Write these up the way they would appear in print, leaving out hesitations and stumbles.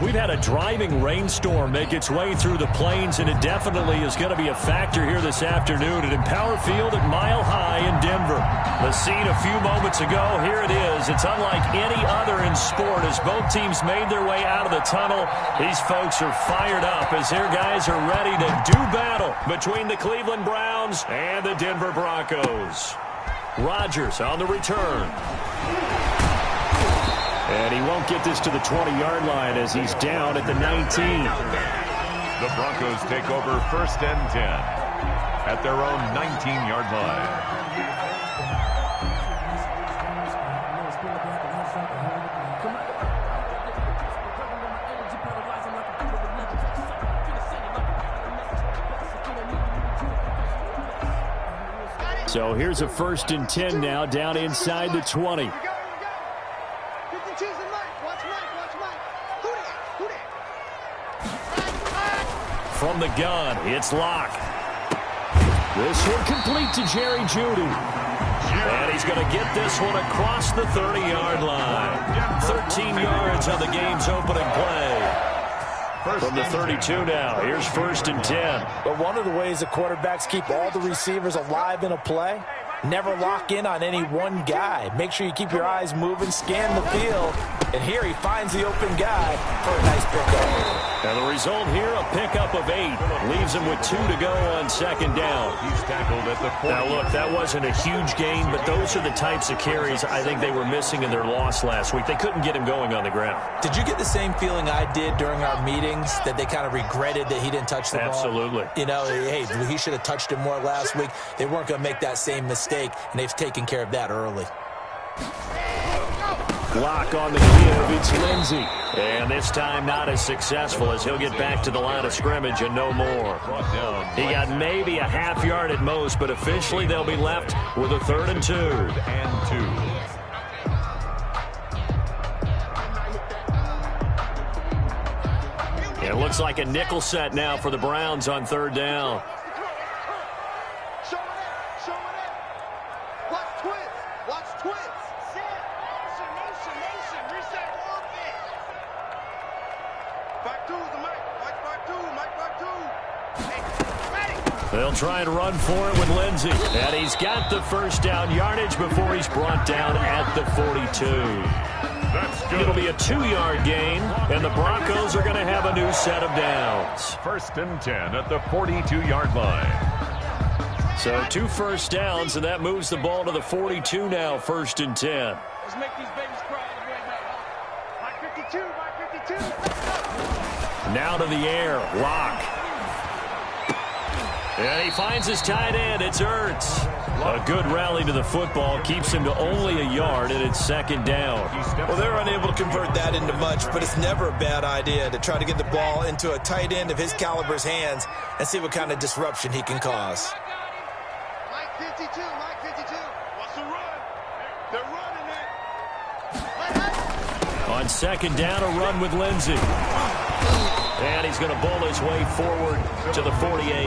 We've had a driving rainstorm make its way through the plains, and it definitely is going to be a factor here this afternoon at Empower Field at Mile High in Denver. The scene a few moments ago, here it is. It's unlike any other in sport as both teams made their way out of the tunnel. These folks are fired up as their guys are ready to do battle between the Cleveland Browns and the Denver Broncos. Rodgers on the return. And he won't get this to the 20-yard line as he's down at the 19. The Broncos take over 1st and 10 at their own 19-yard line. So here's a 1st and 10 now down inside the 20. From the gun, it's Locke. This one complete to Jerry Jeudy. And he's going to get this one across the 30-yard line. 13 yards on the game's opening play. From the 32 now, here's 1st and 10. But one of the ways the quarterbacks keep all the receivers alive in a play, never lock in on any one guy. Make sure you keep your eyes moving, scan the field. And here he finds the open guy for a nice pickup. And the result here, a pickup of 8. Leaves him with 2 to go on 2nd down. He's tackled at the 40. Now, look, that wasn't a huge gain, but those are the types of carries I think they were missing in their loss last week. They couldn't get him going on the ground. Did you get the same feeling I did during our meetings, that they kind of regretted that he didn't touch the ball? Absolutely. You know, hey, he should have touched it more last week. They weren't going to make that same mistake, and they've taken care of that early. Block on the give, it's Lindsey. And this time not as successful as he'll get back to the line of scrimmage and no more. He got maybe a half yard at most, but officially they'll be left with a 3rd and 2. It looks like a nickel set now for the Browns on 3rd down. They'll try and run for it with Lindsey. And he's got the 1st down yardage before he's brought down at the 42. It'll be a 2-yard gain, and the Broncos are going to have a new set of downs. 1st and 10 at the 42-yard line. So 2 first downs, and that moves the ball to the 42 now, 1st and 10. Let's make these babies cry right now. My 52, my 52. Now to the air, Locke. And he finds his tight end. It's Ertz. A good rally to the football keeps him to only a yard, and it's 2nd down. Well, they're unable to convert that into much, but it's never a bad idea to try to get the ball into a tight end of his caliber's hands and see what kind of disruption he can cause. Mike 52, Mike 52. What's the run? They're running it. On 2nd down, a run with Lindsey. And he's going to bowl his way forward to the 48.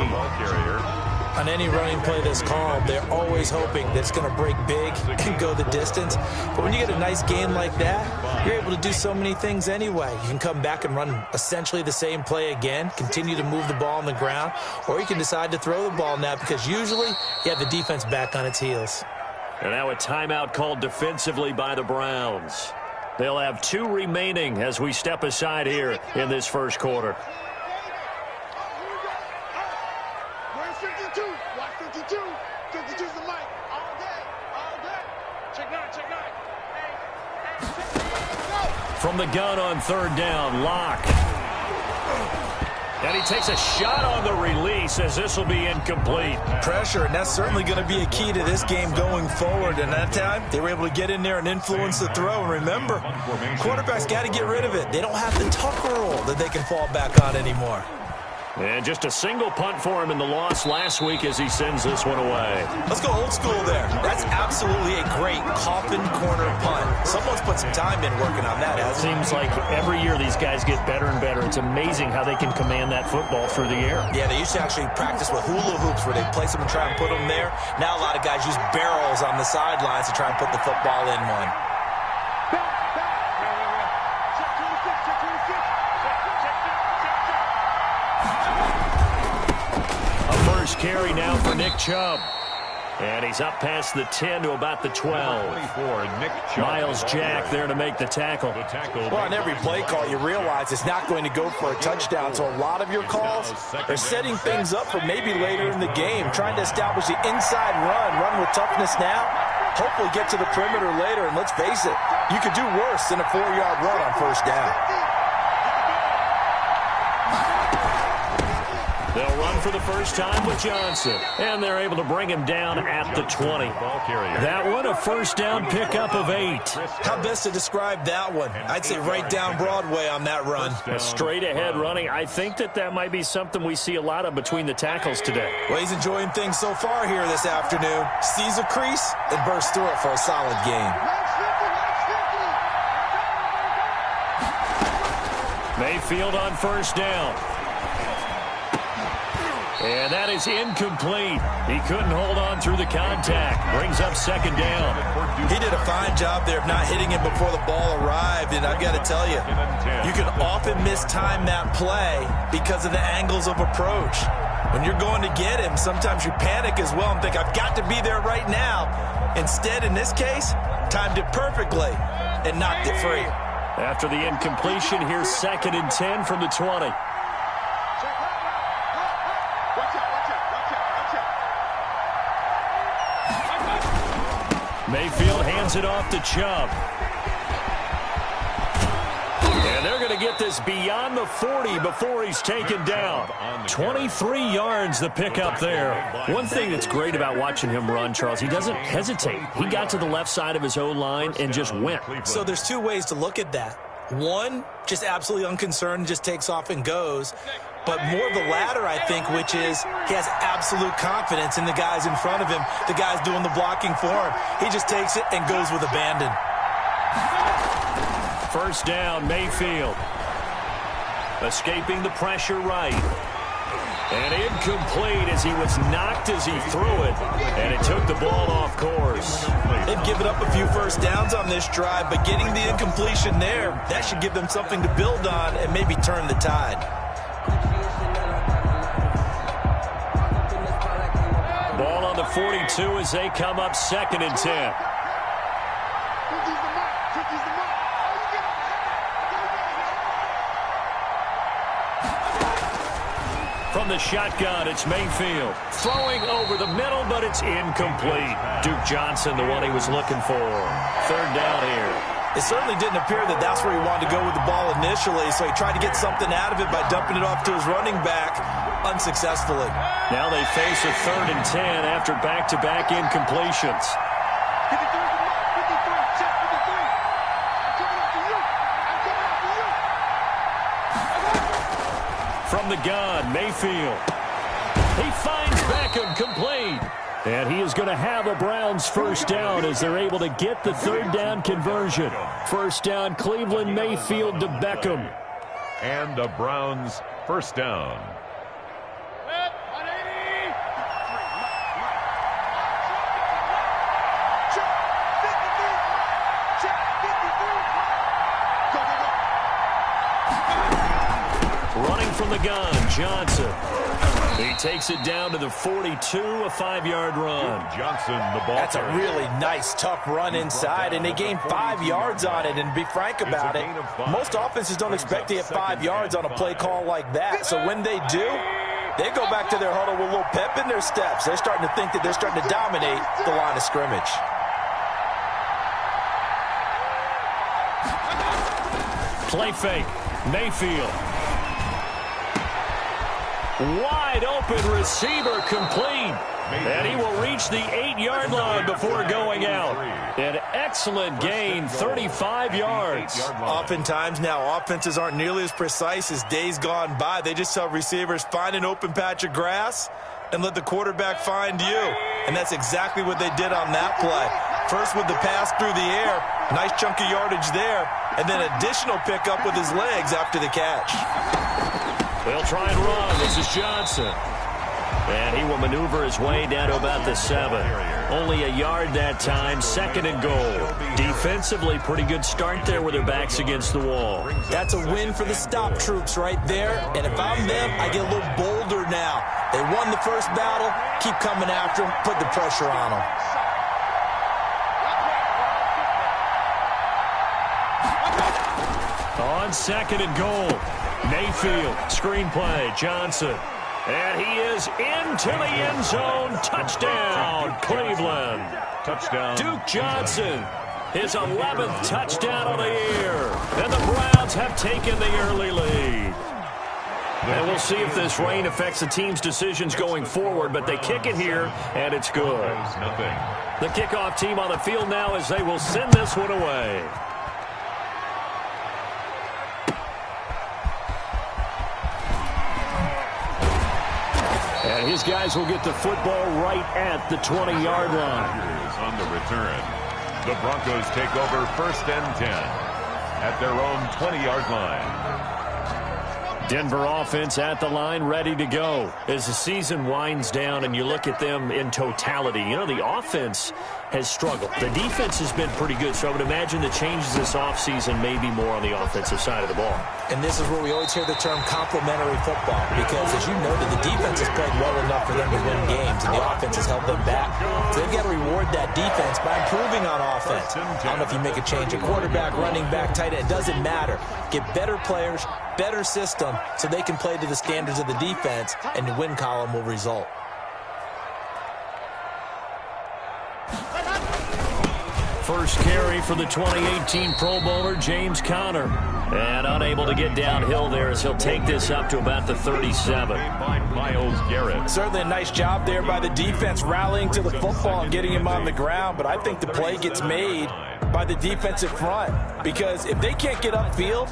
On any running play that's called, they're always hoping that it's going to break big and go the distance. But when you get a nice gain like that, you're able to do so many things anyway. You can come back and run essentially the same play again, continue to move the ball on the ground, or you can decide to throw the ball now because usually you have the defense back on its heels. And now a timeout called defensively by the Browns. They'll have 2 remaining as we step aside here in this 1st quarter. Where's 52? Watch 52. 52's the mic. All day. All day. Check 9, check 9. Hey, From the gun on 3rd down, Locke. And he takes a shot on the release as this will be incomplete. Pressure, and that's certainly going to be a key to this game going forward. And that time, they were able to get in there and influence the throw. And remember, quarterbacks got to get rid of it. They don't have the Tucker rule that they can fall back on anymore. And just a single punt for him in the loss last week as he sends this one away. Let's go old school there. That's absolutely a great coffin corner punt. Someone's put some time in working on that. It seems like every year these guys get better and better. It's amazing how they can command that football through the air. Yeah, they used to actually practice with hula hoops where they place them and try and put them there. Now a lot of guys use barrels on the sidelines to try and put the football in one. check 26, check 26. Check carry now for Nick Chubb. And he's up past the 10 to about the 12. 24, Nick Chubb. Miles Jack there to make the tackle. Well, on every play call, you realize it's not going to go for a touchdown. So a lot of your calls are setting things up for maybe later in the game, trying to establish the inside run with toughness now. Hopefully get to the perimeter later, and let's face it, you could do worse than a 4-yard run on first down. They'll run for the first time with Johnson, and they're able to bring him down at the 20. That one, a first down pickup of 8. How best to describe that one? I'd say right down Broadway on that run. A straight-ahead running. I think that might be something we see a lot of between the tackles today. Well, he's enjoying things so far here this afternoon. Sees a crease and bursts through it for a solid gain. Mayfield on first down. And that is incomplete. He couldn't hold on through the contact. Brings up second down. He did a fine job there of not hitting him before the ball arrived. And I've got to tell you, you can often mistime that play because of the angles of approach. When you're going to get him, sometimes you panic as well and think, I've got to be there right now. Instead, in this case, timed it perfectly and knocked it free. After the incompletion, here's second and 10 from the 20. Mayfield hands it off to Chubb. And they're going to get this beyond the 40 before he's taken down. 23 yards the pickup there. One thing that's great about watching him run, Charles, he doesn't hesitate. He got to the left side of his own line and just went. So there's two ways to look at that. One, just absolutely unconcerned, just takes off and goes. But more the latter, I think, which is he has absolute confidence in the guys in front of him, the guys doing the blocking for him. He just takes it and goes with abandon. First down, Mayfield. Escaping the pressure right. And incomplete as he was knocked as he threw it. And it took the ball off course. They've given up a few first downs on this drive, but getting the incompletion there, that should give them something to build on and maybe turn the tide. Ball on the 42 as they come up second and 10. From the shotgun, it's Mayfield. Throwing over the middle, but it's incomplete. Duke Johnson, the one he was looking for. Third down here. It certainly didn't appear that that's where he wanted to go with the ball initially, so he tried to get something out of it by dumping it off to his running back unsuccessfully. Now they face a third and 10 after back-to-back incompletions. From the gun, Mayfield. He finds Beckham complete. And he is going to have a Browns first down as they're able to get the third down conversion. First down, Cleveland, Mayfield to Beckham. And the Browns first down. Running from the gun, Johnson. He takes it down to the 42, a 5-yard run. Johnson, the ball. That's a really nice, tough run inside, and they gained 5 yards on it. And to be frank about it, most offenses don't expect to get 5 yards on a play call like that. So when they do, they go back to their huddle with a little pep in their steps. They're starting to think that they're starting to dominate the line of scrimmage. Play fake, Mayfield. Wide open receiver complete. And he will reach the 8-yard line before going out. An excellent gain, 35 yards. Oftentimes now, offenses aren't nearly as precise as days gone by. They just tell receivers, find an open patch of grass and let the quarterback find you. And that's exactly what they did on that play. First with the pass through the air, nice chunk of yardage there, and then additional pickup with his legs after the catch. They'll try and run. This is Johnson. And he will maneuver his way down to about the 7. Only a yard that time, 2nd and goal. Defensively, pretty good start there with their backs against the wall. That's a win for the stop troops right there. And if I'm them, I get a little bolder now. They won the first battle. Keep coming after them. Put the pressure on them. On 2nd and goal, Mayfield, screenplay, Johnson. And he is into the end zone. Touchdown, Cleveland. Touchdown. Duke Johnson, his 11th touchdown of the year. And the Browns have taken the early lead. And we'll see if this rain affects the team's decisions going forward, but they kick it here, and it's good. The kickoff team on the field now as they will send this one away. And his guys will get the football right at the 20-yard line. On the return, the Broncos take over 1st and 10 at their own 20-yard line. Denver offense at the line, ready to go. As the season winds down and you look at them in totality, you know, the offense has struggled. The defense has been pretty good, so I would imagine the changes this offseason may be more on the offensive side of the ball. And this is where we always hear the term complementary football, because as you noted, the defense has played well enough for them to win games, and the offense has held them back. So they've got to reward that defense by improving on offense. I don't know if you make a change at quarterback, running back, tight end, it doesn't matter. Get better players, better system, so they can play to the standards of the defense, and the win column will result. First carry for the 2018 Pro Bowler, James Conner. And unable to get downhill there as he'll take this up to about the 37. By Myles Garrett. Certainly a nice job there by the defense rallying to the football and getting him on the ground, but I think the play gets made by the defensive front, because if they can't get upfield,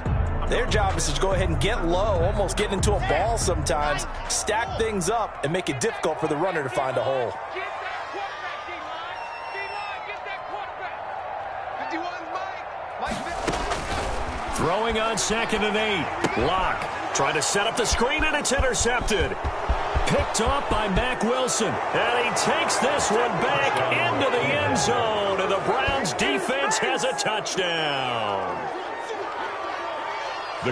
their job is to go ahead and get low, almost get into a ball sometimes, stack things up, and make it difficult for the runner to find a hole. Throwing on 2nd and 8. Locke trying to set up the screen, and it's intercepted. Picked off by Mack Wilson. And he takes this one back into the end zone. And the Browns defense has a touchdown.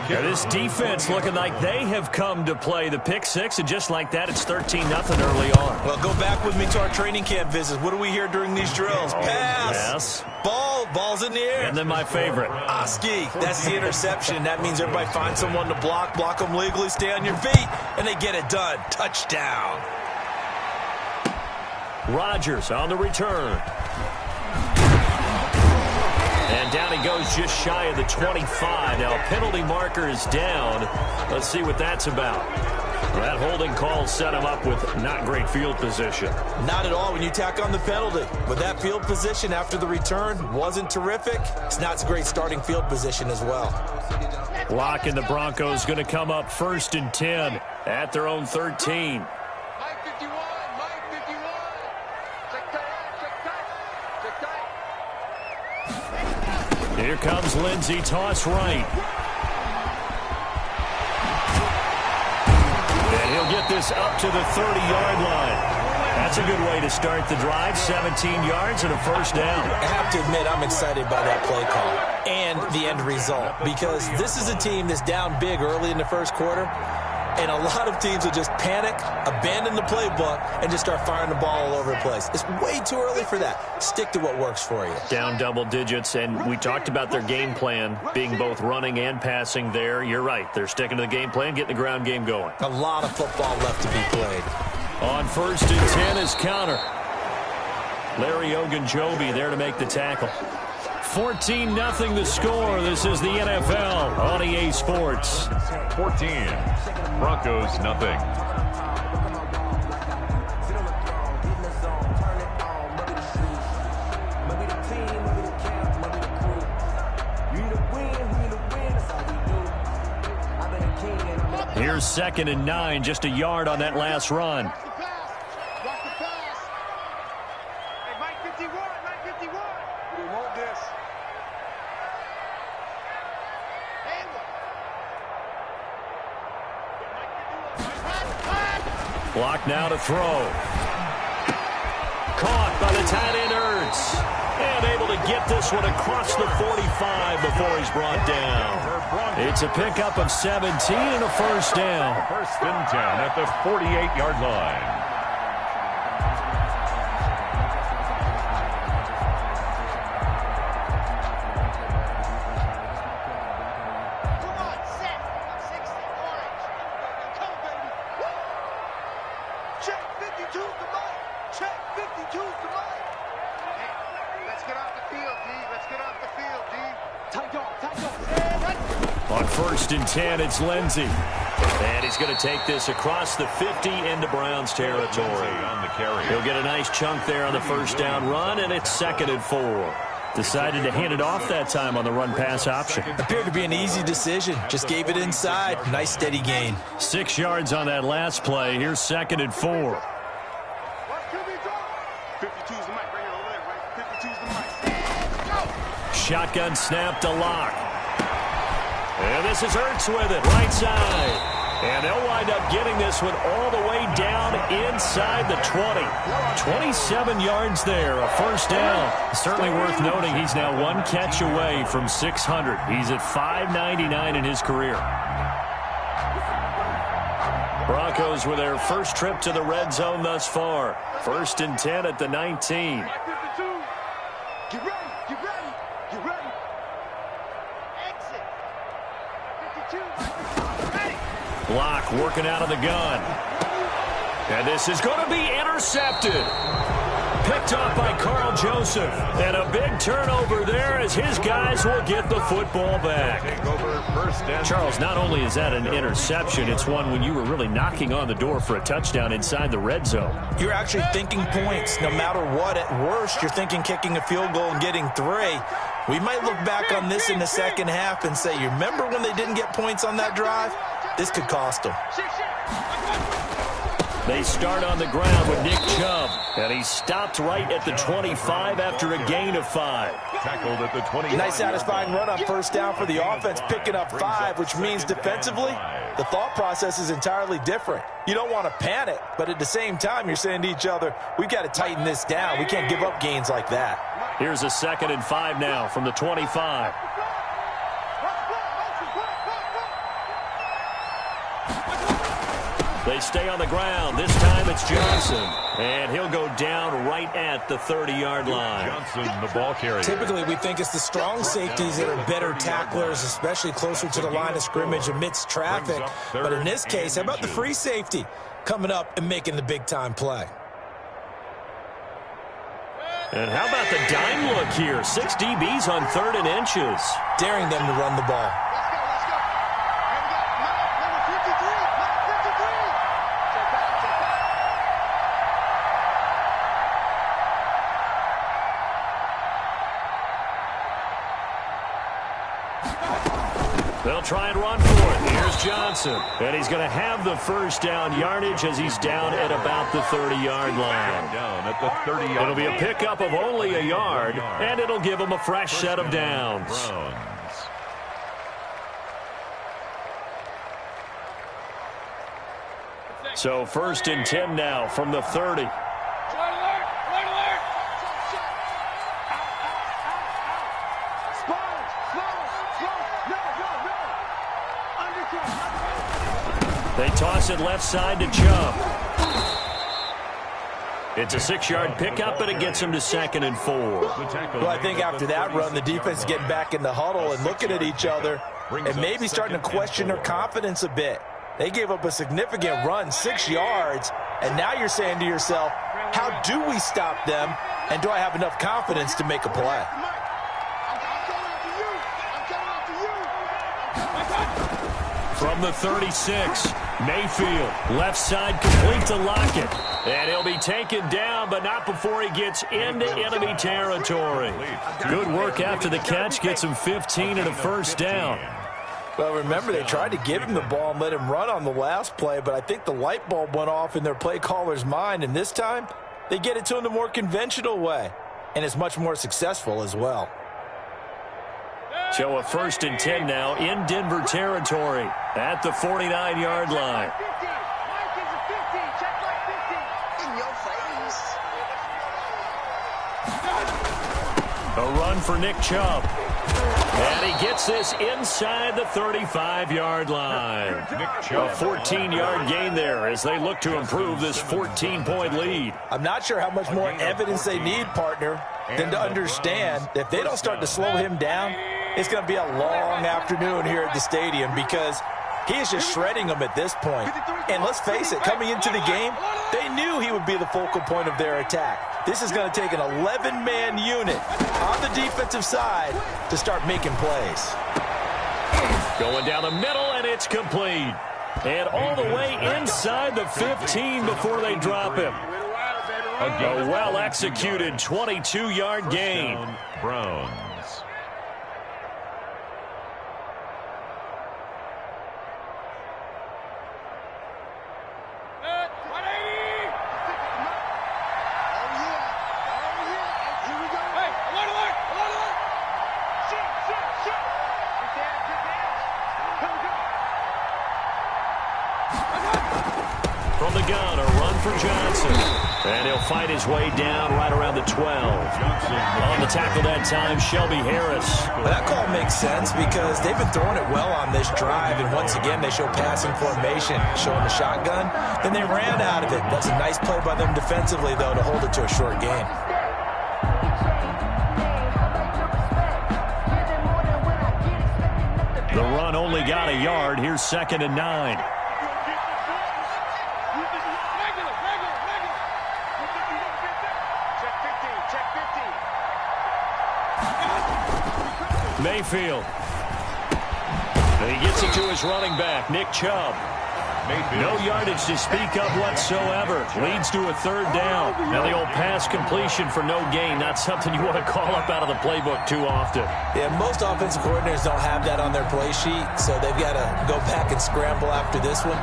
This defense looking like they have come to play the pick six, and just like that, it's 13-0 early on. Well, go back with me to our training camp visits. What do we hear during these drills? Pass. Yes. Ball's in the air. And then my favorite. Oski, that's the interception. That means everybody finds someone to block them legally, stay on your feet, and they get it done. Touchdown. Rodgers on the return. And down he goes just shy of the 25. Now a penalty marker is down. Let's see what that's about. That holding call set him up with not great field position. Not at all when you tack on the penalty. But that field position after the return wasn't terrific. It's not a great starting field position as well. Locke and the Broncos going to come up 1st and 10 at their own 13. Mike 51, Mike 51. Check tight. Here comes Lindsey, toss right. And he'll get this up to the 30-yard line. That's a good way to start the drive. 17 yards and a first down. I have to admit, I'm excited by that play call and the end result, because this is a team that's down big early in the first quarter, and a lot of teams will just panic, abandon the playbook, and just start firing the ball all over the place. It's way too early for that. Stick to what works for you. Down double digits, and we talked about their game plan being both running and passing there. You're right. They're sticking to the game plan, getting the ground game going. A lot of football left to be played. On 1st and 10 is Conner. Larry Ogunjobi there to make the tackle. 14-0 the score. This is the NFL on EA Sports. 14. Broncos nothing. Here's 2nd and 9, just a yard on that last run. Watch the pass. Hey, Mike 51, Mike 51. We want this. Handle. Block now to throw. Caught by the tight end Ertz. And able to get this one across the 45 before he's brought down. It's a pickup of 17 and a first down. First and 10 at the 48-yard line. On first and 10, it's Lindsey. And he's going to take this across the 50 into Browns territory. On the carry. He'll get a nice chunk there on the first down run, and it's 2nd and 4. Decided to hand it off that time on the run-pass option. Appeared to be an easy decision. Just gave it inside. Nice steady gain. 6 yards on that last play. Here's 2nd and 4. 52's the mic right here on the leg, right? 52's the mic. Go! Shotgun snap to Lock. And this is Ertz with it, right side. And they'll wind up getting this one all the way down inside the 20. 27 yards there, a first down. Certainly worth noting he's now 1 catch away from 600. He's at 599 in his career. Broncos with their first trip to the red zone thus far. First and 10 at the 19. Get ready, get ready, get ready. Exit. 52, ready. Block working out of the gun. And this is going to be intercepted. Picked off by Carl Joseph. And a big turnover there as his guys will get the football back. Charles, not only is that an interception, it's one when you were really knocking on the door for a touchdown inside the red zone. You're actually thinking points no matter what. At worst, you're thinking kicking a field goal and getting 3. We might look back on this in the second half and say, you remember when they didn't get points on that drive? This could cost them. They start on the ground with Nick Chubb, and he stopped right at the 25 after a gain of 5. Tackled at the 20. Nice satisfying run on first down for the offense, picking up 5, which means defensively, the thought process is entirely different. You don't want to panic, but at the same time, you're saying to each other, we've got to tighten this down. We can't give up gains like that. Here's a 2nd and 5 now from the 25. They stay on the ground. This time it's Johnson. And he'll go down right at the 30-yard line. Johnson, the ball carrier. Typically, we think it's the strong safeties that are better tacklers, especially closer to the line of scrimmage amidst traffic. But in this case, how about the free safety coming up and making the big-time play? And how about the dime look here? 6 DBs on 3rd and inches. Daring them to run the ball. They'll try and run for it. Here's Johnson. And he's going to have the first down yardage as he's down at about the 30-yard line. Down at the 30-yard line. It'll be a pickup of only a yard, and it'll give him a fresh set of downs. So 1st and 10 now from the 30. They toss it left side to Chubb. It's a 6-yard pickup, but it gets him to 2nd and 4. Well, I think after that run, the defense is getting back in the huddle and looking at each other and maybe starting to question their confidence a bit. They gave up a significant run, 6 yards, and now you're saying to yourself, how do we stop them, and do I have enough confidence to make a play? From the 36, Mayfield, left side complete to Lockett. And he'll be taken down, but not before he gets into enemy territory. Good work after the catch, gets him 15 and a first down. Well, remember, they tried to give him the ball and let him run on the last play, but I think the light bulb went off in their play caller's mind, and this time, they get it to him the more conventional way, and it's much more successful as well. So a 1st and 10 now in Denver territory at the 49-yard line. In your face. A run for Nick Chubb. And he gets this inside the 35-yard line. A 14-yard gain there as they look to improve this 14-point lead. I'm not sure how much more evidence they need, partner, than to understand that if they don't start to slow him down, it's going to be a long afternoon here at the stadium because he is just shredding them at this point. And let's face it, coming into the game, they knew he would be the focal point of their attack. This is going to take an 11-man unit on the defensive side to start making plays. Going down the middle, and it's complete. And all the way inside the 15 before they drop him. A well-executed 22-yard gain. Browns. From the gun, a run for Johnson. And he'll fight his way down right around the 12. On the tackle that time, Shelby Harris. Well, that call makes sense because they've been throwing it well on this drive, and once again, they show passing formation, showing the shotgun. Then they ran out of it. That's a nice play by them defensively, though, to hold it to a short gain. The run only got a yard. Here's 2nd and 9. Mayfield. And he gets it to his running back, Nick Chubb. No yardage to speak of whatsoever. Leads to a 3rd down. Now the old pass completion for no gain, not something you want to call up out of the playbook too often. Yeah, most offensive coordinators don't have that on their play sheet, so they've got to go back and scramble after this one.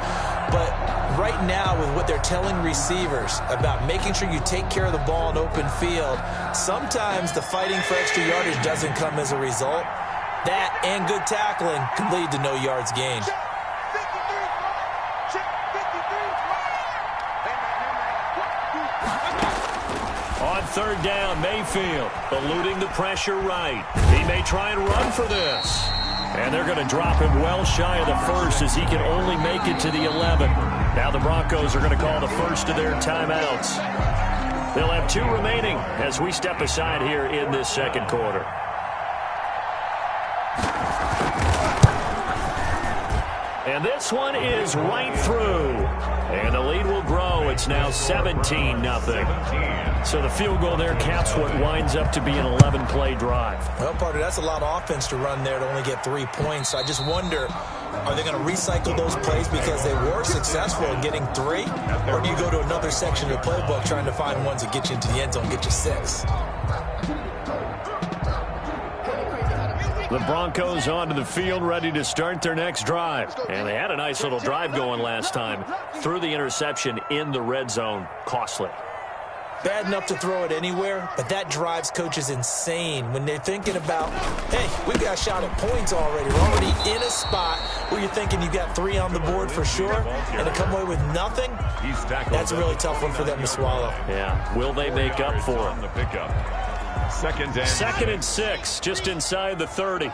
But right now, with what they're telling receivers about making sure you take care of the ball in open field, sometimes the fighting for extra yardage doesn't come as a result. That and good tackling can lead to no yards gained. On 3rd down, Mayfield eluding the pressure right. He may try and run for this. And they're going to drop him well shy of the 1st as he can only make it to the 11. Now the Broncos are going to call the first of their timeouts. They'll have 2 remaining as we step aside here in this 2nd quarter. And this one is right through. And the lead will grow. It's now 17-0. So the field goal there caps what winds up to be an 11-play drive. Well, partner, that's a lot of offense to run there to only get 3 points. So I just wonder, are they going to recycle those plays because they were successful in getting 3? Or do you go to another section of the playbook trying to find ones that get you into the end zone, get you 6? The Broncos onto the field, ready to start their next drive. And they had a nice little drive going last time. Threw the interception in the red zone. Costly. Bad enough to throw it anywhere, but that drives coaches insane when they're thinking about, hey, we've got a shot at points already. We're already in a spot where you're thinking you've got 3 on the board for sure, and to come away with nothing, that's a really tough one for them to swallow. Yeah. Will they make up for it? 2nd and 6, just inside the 30.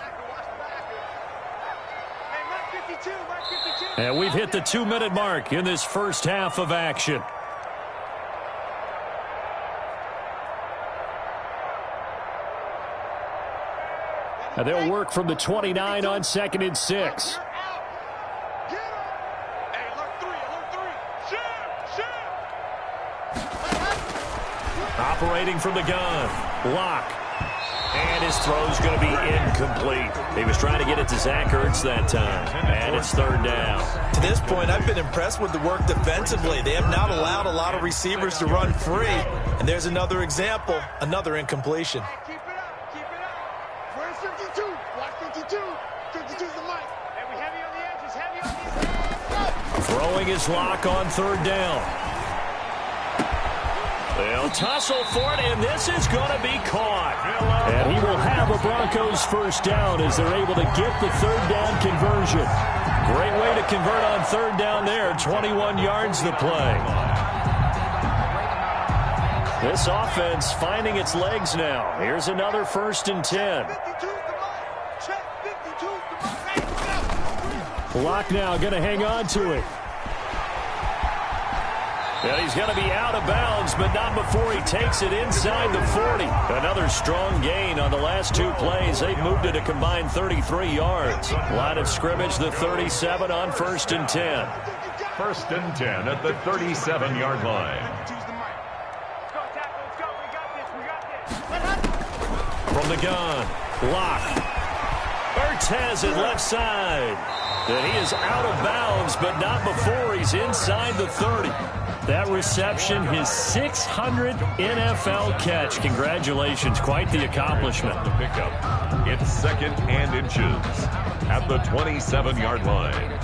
And we've hit the 2-minute mark in this first half of action. And they'll work from the 29 on 2nd and 6. Operating from the gun. Block. And his throw's going to be incomplete. He was trying to get it to Zach Ertz that time. And it's 3rd down. To this point, I've been impressed with the work defensively. They have not allowed a lot of receivers to run free. And there's another example, another incompletion. Keep it up. Keep it up. Where's 52? Watch 52. 52's the mic. Heavy on the edges. Heavy on the edges. Throwing his lock on 3rd down. They'll tussle for it, and this is going to be caught. And he will have a Broncos 1st down as they're able to get the 3rd down conversion. Great way to convert on 3rd down there. 21 yards the play. This offense finding its legs now. Here's another 1st and 10. Locke now going to hang on to it. And he's going to be out of bounds, but not before he takes it inside the 40. Another strong gain on the last 2 plays. They've moved it a combined 33 yards. Line of scrimmage, the 37 on 1st and 10. 1st and 10 at the 37-yard line. From the gun, Locke. Ertz it left side. And he is out of bounds, but not before he's inside the 30. That reception, his 600th NFL catch. Congratulations. Quite the accomplishment. The pickup. It's 2nd and inches at the 27-yard line.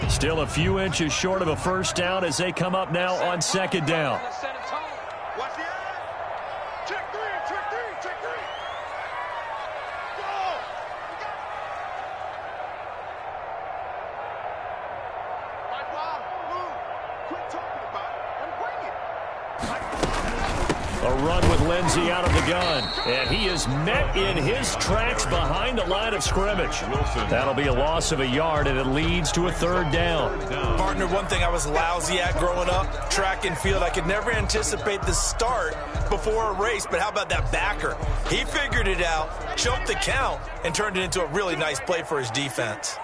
Still a few inches short of a 1st down as they come up now on 2nd down. A run with Lindsey out of the gun. And he is met in his tracks behind the line of scrimmage. That'll be a loss of a yard, and it leads to a 3rd down. Partner, one thing I was lousy at growing up, track and field. I could never anticipate the start before a race, but how about that backer? He figured it out, choked the count, and turned it into a really nice play for his defense.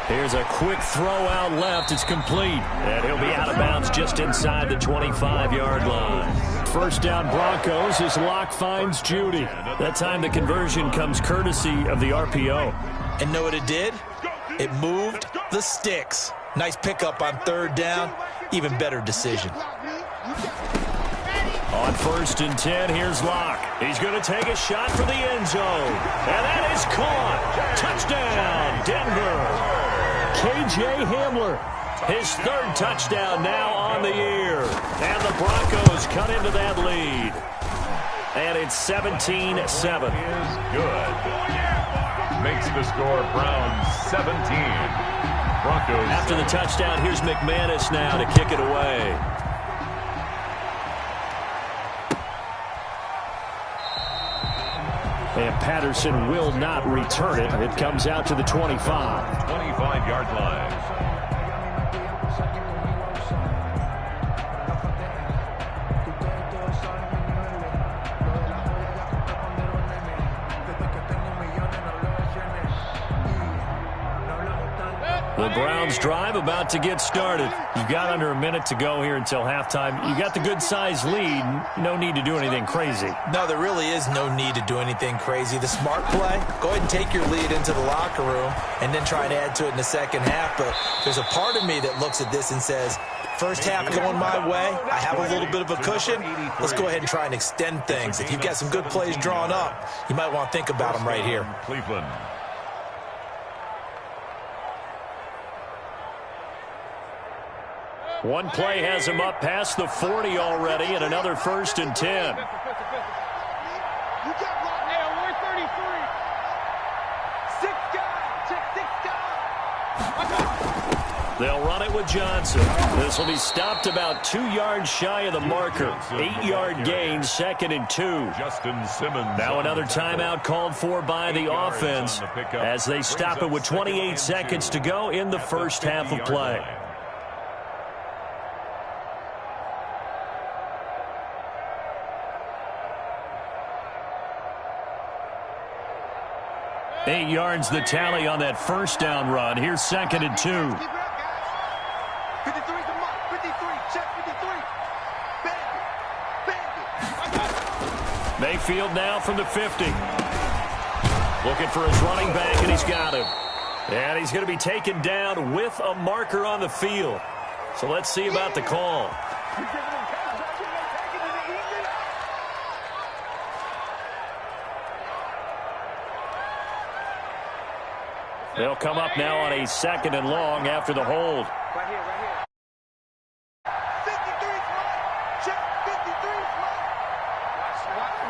Here's a quick throw out left. It's complete. And he'll be out of bounds just inside the 25-yard line. 1st down Broncos as Locke finds Judy. That time the conversion comes courtesy of the RPO. And know what it did? It moved the sticks. Nice pickup on 3rd down. Even better decision. On 1st and 10, here's Locke. He's going to take a shot for the end zone. And that is caught. Touchdown, Denver. K.J. Hamler, his 3rd touchdown now on the year. And the Broncos cut into that lead. And it's 17-7. Good. Makes the score Browns 17. Broncos. After the touchdown, here's McManus now to kick it away. And Patterson will not return it. It comes out to the 25. 25-yard line. The Browns drive about to get started. You've got under a minute to go here until halftime. You got the good-sized lead. No need to do anything crazy. No, there really is no need to do anything crazy. The smart play, go ahead and take your lead into the locker room and then try and add to it in the 2nd half. But there's a part of me that looks at this and says, 1st half going my way, I have a little bit of a cushion. Let's go ahead and try and extend things. If you've got some good plays drawn up, you might want to think about them right here. Cleveland. One play has him up past the 40 already, and another 1st and 10. They'll run it with Johnson. This will be stopped about 2 yards shy of the marker. 8-yard gain, 2nd and 2. Justin Simmons. Now another timeout called for by the offense as they stop it with 28 seconds to go in the 1st half of play. Eight yards the tally on that 1st down run. Here's 2nd and 2. 53 is the mark. 53. Check 53. Mayfield now from the 50. Looking for his running back, and he's got him. And he's going to be taken down with a marker on the field. So let's see about the call. They'll come up now on a 2nd and long after the hold. Right here, right here. 53 is right. Check 53 is right. Watch the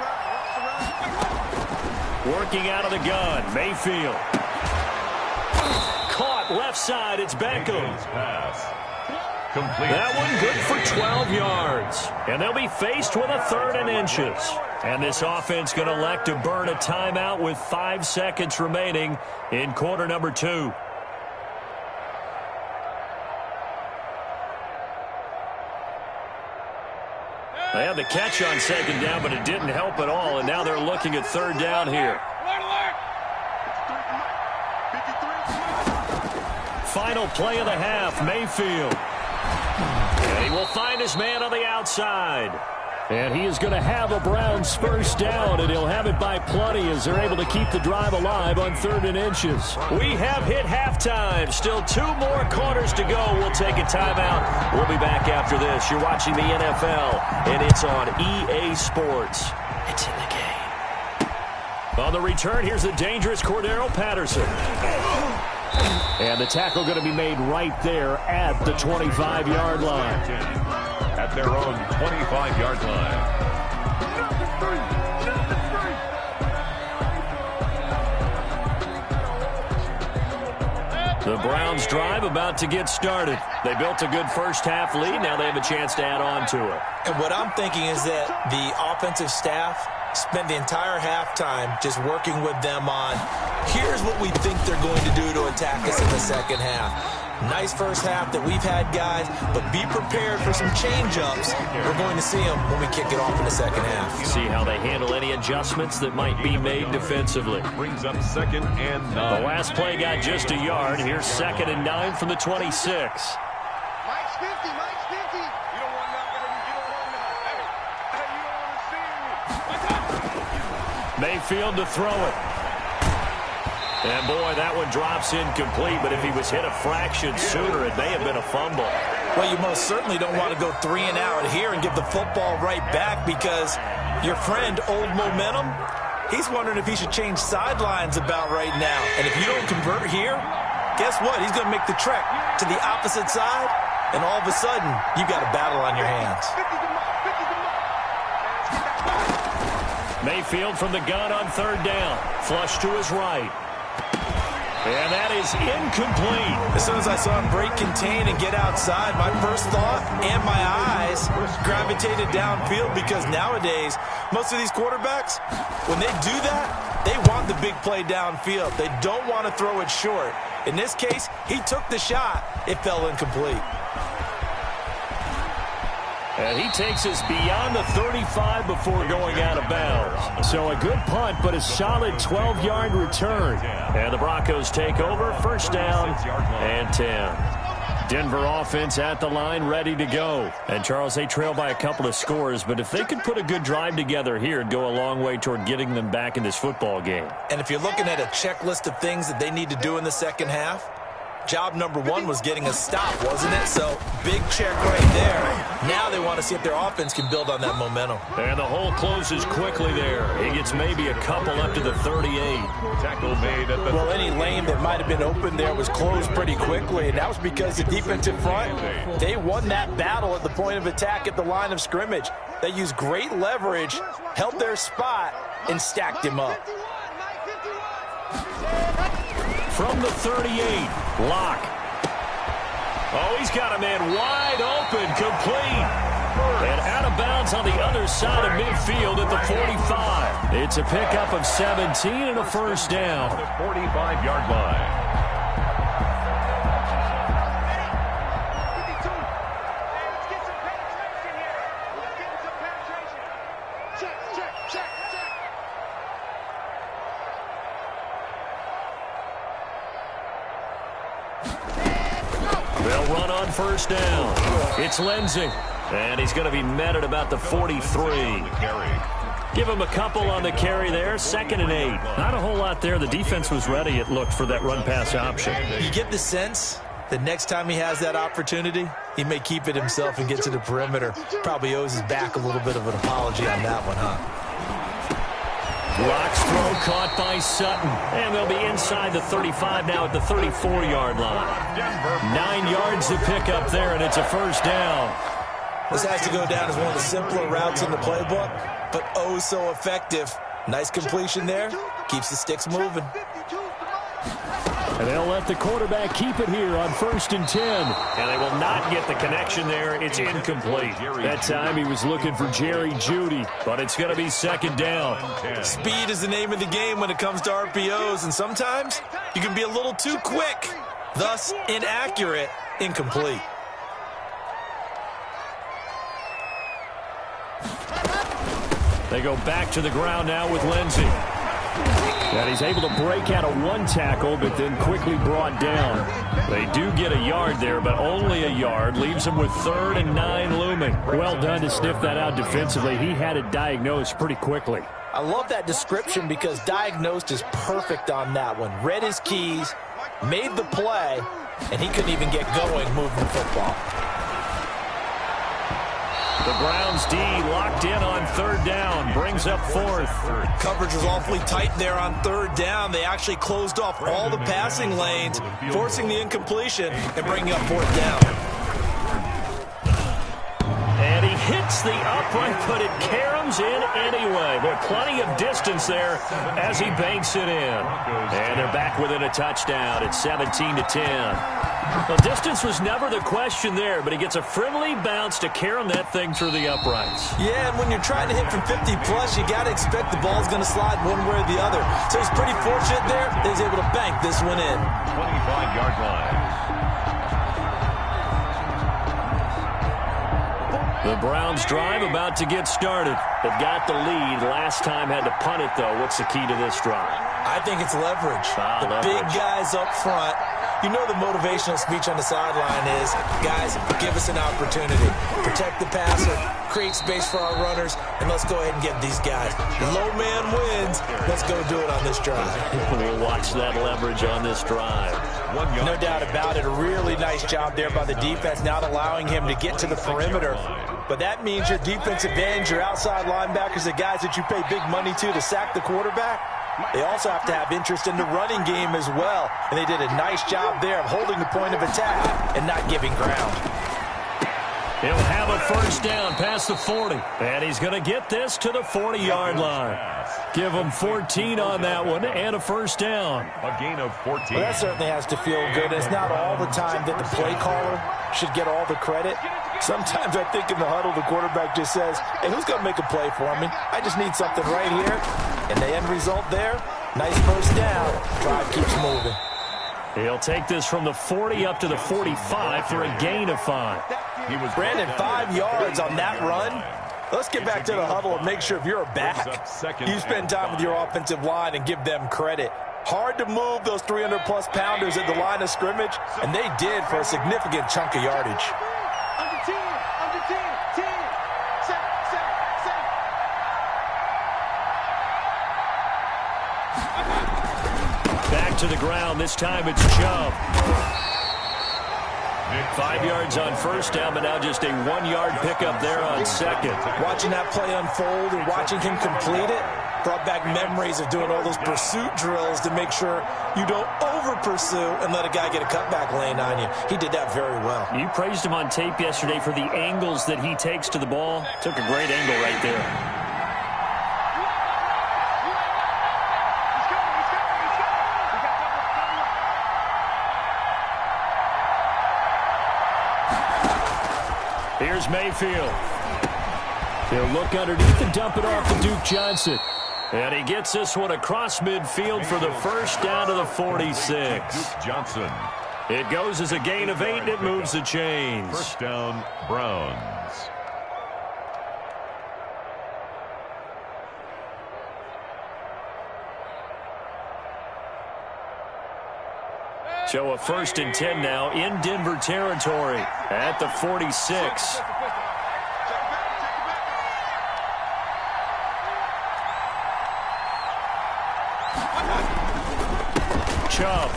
run. Working out of the gun, Mayfield. Caught left side, it's Beckham. Complete. That one good for 12 yards. And they'll be faced with a 3rd and inches. And this offense going to elect to burn a timeout with 5 seconds remaining in quarter number 2. They had the catch on 2nd down, but it didn't help at all. And now they're looking at 3rd down here. Final play of the half, Mayfield. And he will find his man on the outside. And he is going to have a Browns first down, and he'll have it by plenty as they're able to keep the drive alive on 3rd and inches. We have hit halftime. Still 2 more quarters to go. We'll take a timeout. We'll be back after this. You're watching the NFL, and it's on EA Sports. It's in the game. On the return, here's the dangerous Cordero Patterson. And the tackle going to be made right there at the 25-yard line. At their own 25-yard line. The Browns drive about to get started. They built a good first-half lead. Now they have a chance to add on to it. And what I'm thinking is that the offensive staff spend the entire halftime just working with them on, here's what we think they're going to do to attack us in the second half. Nice first half that we've had, guys, but be prepared for some change-ups. We're going to see them when we kick it off in the second half. See how they handle any adjustments that might be made defensively. Brings up 2nd and 9. The last play got just a yard. Here's 2nd and 9 from the 26. Mike's 50, Mike's 50. You don't want nothing. You don't want nothing. Hey, you don't want to see me. Mayfield to throw it. And, boy, that one drops incomplete, but if he was hit a fraction sooner, it may have been a fumble. Well, you most certainly don't want to go 3 and out here and give the football right back because your friend, Old Momentum, he's wondering if he should change sidelines about right now. And if you don't convert here, guess what? He's going to make the trek to the opposite side, and all of a sudden, you've got a battle on your hands. Mayfield from the gun on 3rd down. Flush to his right. And that is incomplete. As soon as I saw him break contain and get outside, my first thought and my eyes gravitated downfield because nowadays, most of these quarterbacks, when they do that, they want the big play downfield. They don't want to throw it short. In this case, he took the shot. It fell incomplete. And he takes us beyond the 35 before going out of bounds. So a good punt, but a solid 12-yard return. And the Broncos take over, 1st down and 10. Denver offense at the line, ready to go. And, Charles, they trail by a couple of scores, but if they could put a good drive together here, it'd go a long way toward getting them back in this football game. And if you're looking at a checklist of things that they need to do in the second half, job number 1 was getting a stop, wasn't it? So, big check right there. Now they want to see if their offense can build on that momentum. And the hole closes quickly there. He gets maybe a couple up to the 38. Tackle made at the Well, any lane that might have been open there was closed pretty quickly, and that was because the defensive front, they won that battle at the point of attack at the line of scrimmage. They used great leverage, held their spot, and stacked him up. From the 38, Locke. Oh, he's got a man wide open, complete. And out of bounds on the other side of midfield at the 45. It's a pickup of 17 and a 1st down. The 45-yard line. They'll run on 1st down. It's Lindsey. And he's going to be met at about the 43. Give him a couple on the carry there. 2nd and 8. Not a whole lot there. The defense was ready, it looked, for that run-pass option. You get the sense that next time he has that opportunity, he may keep it himself and get to the perimeter. Probably owes his back a little bit of an apology on that one, huh? Locke's throw caught by Sutton. And they'll be inside the 35 now at the 34-yard line. 9 yards to pick up there, and it's a 1st down. This has to go down as one of the simpler routes in the playbook, but oh so effective. Nice completion there, Keeps the sticks moving. And they'll let the quarterback keep it here on 1st and 10. And they will not get the connection there. It's incomplete. That time he was looking for Jerry Jeudy, but it's going to be 2nd down. Speed is the name of the game when it comes to RPOs, and sometimes you can be a little too quick, thus inaccurate, incomplete. They go back to the ground now with Lindsey. And he's able to break out of 1 tackle, but then quickly brought down. They do get a yard there, but only a yard. Leaves them with 3rd and 9 looming. Well done to sniff that out defensively. He had it diagnosed pretty quickly. I love that description because diagnosed is perfect on that one. Read his keys, made the play, and he couldn't even get going moving the football. The Browns D locked in on 3rd down, brings up 4th. Coverage was awfully tight there on 3rd down. They actually closed off all the passing lanes, forcing the incompletion and bringing up 4th down. And he hits the upright, but it caroms in anyway. But plenty of distance there as he banks it in. And they're back within a touchdown at 17-10. Well, distance was never the question there, but he gets a friendly bounce to carom that thing through the uprights. Yeah, and when you're trying to hit from 50-plus, you got to expect the ball's going to slide one way or the other. So he's pretty fortunate there that he's able to bank this one in. 25-yard line. The Browns drive about to get started. They've got the lead. Last time had to punt it, though. What's the key to this drive? I think it's leverage. The big guys up front. You know the motivational speech on the sideline is, guys, give us an opportunity. Protect the passer, create space for our runners, and let's go ahead and get these guys. Low man wins. Let's go do it on this drive. We'll watch that leverage on this drive. No doubt about it. A really nice job there by the defense, not allowing him to get to the perimeter. But that means your defensive ends, your outside linebackers, the guys that you pay big money to sack the quarterback, they also have to have interest in the running game as well. And they did a nice job there of holding the point of attack and not giving ground. He'll have a 1st down past the 40. And he's going to get this to the 40-yard line. Give him 14 on that one and a 1st down. A gain of 14. Well, that certainly has to feel good. It's not all the time that the play caller should get all the credit. Sometimes I think in the huddle, the quarterback just says, hey, who's going to make a play for me? I just need something right here. And the end result there, nice 1st down. Drive keeps moving. He'll take this from the 40 up to the 45 for a gain of 5. Brandon, 5 yards on that run. Let's get back to the huddle and make sure if you're a back, you spend time with your offensive line and give them credit. Hard to move those 300-plus pounders at the line of scrimmage, and they did for a significant chunk of yardage. Under 10, under 10, 10. Set. Back to the ground. This time it's Chubb. 5 yards on 1st down, but now just a 1-yard pickup there on 2nd. Watching that play unfold and watching him complete it brought back memories of doing all those pursuit drills to make sure you don't over-pursue and let a guy get a cutback lane on you. He did that very well. You praised him on tape yesterday for the angles that he takes to the ball. Took a great angle right there. Here's Mayfield. He'll look underneath and dump it off to Duke Johnson. And he gets this one across midfield for the 1st down to the 46. Duke Johnson. It goes as a gain of 8, and it moves the chains. 1st down, Browns. So a 1st and 10 now in Denver territory at the 46. Chubb.